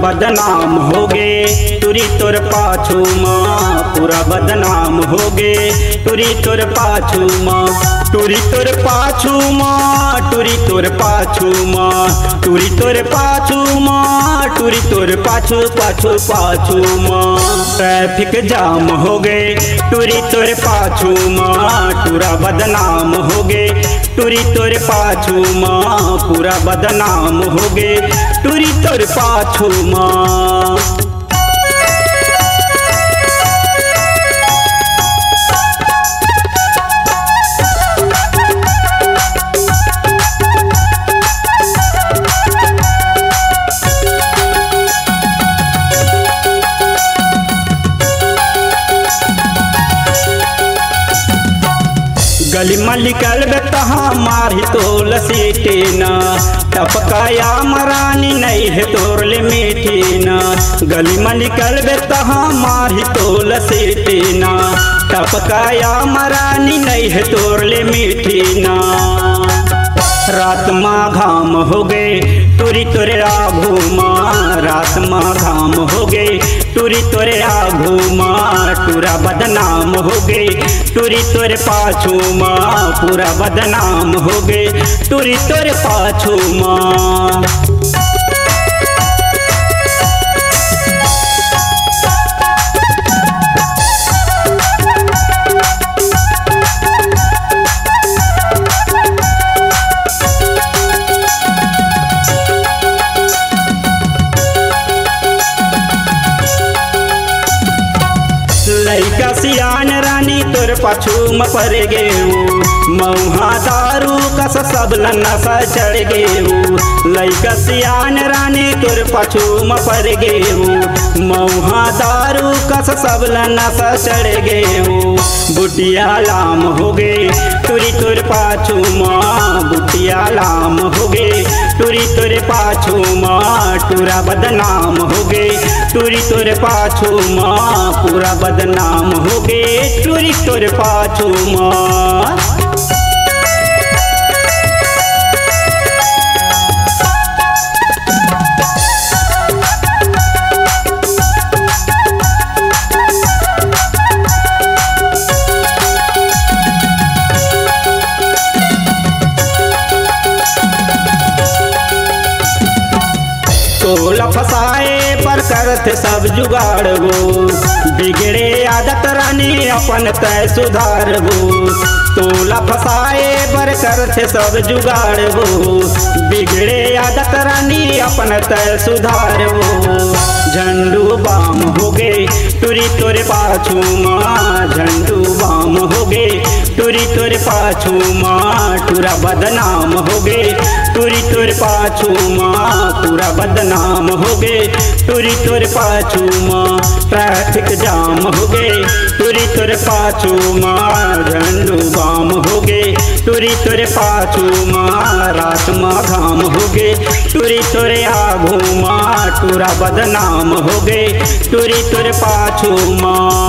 बदनाम हो गे टुरी तोर पाछू माँ, पूरा बदनाम हो गे टुरी तोर पाछू माँ, टुरी तोर पाछू माँ, टुरी तोर पाछू माँ, टुरी तोर पाछू माँ, टुरी तोर पाछू पाछू पाछू माँ। ट्रैफिक जाम हो गए टुरी तोर पाछू माँ, पूरा बदनाम हो गे टुरी तोर पाछू माँ, पूरा बदनाम हो गे टुरी तोर पाछू माँ। गली मलिकल बेतहा मारी तोल सीटेना, टपकाया मरानी नहीं है तोरले मीठीना। गली मलिकल बेतहा मारी तोल सीटेना, टपकाया मरानी नहीं है तोरले मीठीना। रात माँ घाम हो गए टुरी तोरे आघू माँ, रात माँ घाम हो गए टुरी तोरे आघू माँ, टूरा बदनाम हो गए टुरी तोरे पाछू माँ, पूरा बदनाम हो गए टुरी तोरे पाछू माँ। लइका सियान रानी तोर पाछू म पर गेऊ, मऊहा दारू कस सब नशा चढ़ गेऊ। लइका सियान रानी तोर पाछू म पर गेऊ, मऊहा दारू कस सब नशा चढ़ गेऊ। बुटिया लाम हो गए टुरी तोर पाछू माँ, बुटिया लाम हो गए टुरी तोर पाछू माँ, टूरा बदनाम हो गए टुरी तोर पाछू माँ, पूरा बदनाम हो गए टुरी तोर पाछू माँ। तोला फसाए पर करत सब जुगाड़ गो, बिगड़े आदत रानी अपन तय सुधार गो। तोला फसाए पर करत सब जुगाड़ गो, बिगड़े आदत रानी अपन तय सुधार गो। झंडू बाम हो गए टुरी तोरे पाछू माँ, झंडू बाम हो गए टुरी तोरे पाछू माँ, टूरा बदनाम हो गए टुरी तोरे पाछू माँ, पूरा बदनाम हो गए टुरी तोरे पाछू माँ। ट्रैफिक जाम हो गए टुरी तोरे पाछू माँ, झंडू बाम हो गए टुरी तोरे पाछू माँ, रात माँ घाम हो गए टुरी तोरे आघू माँ, टूरा बदनाम हो गए टुरी तोरे पाछू माँ।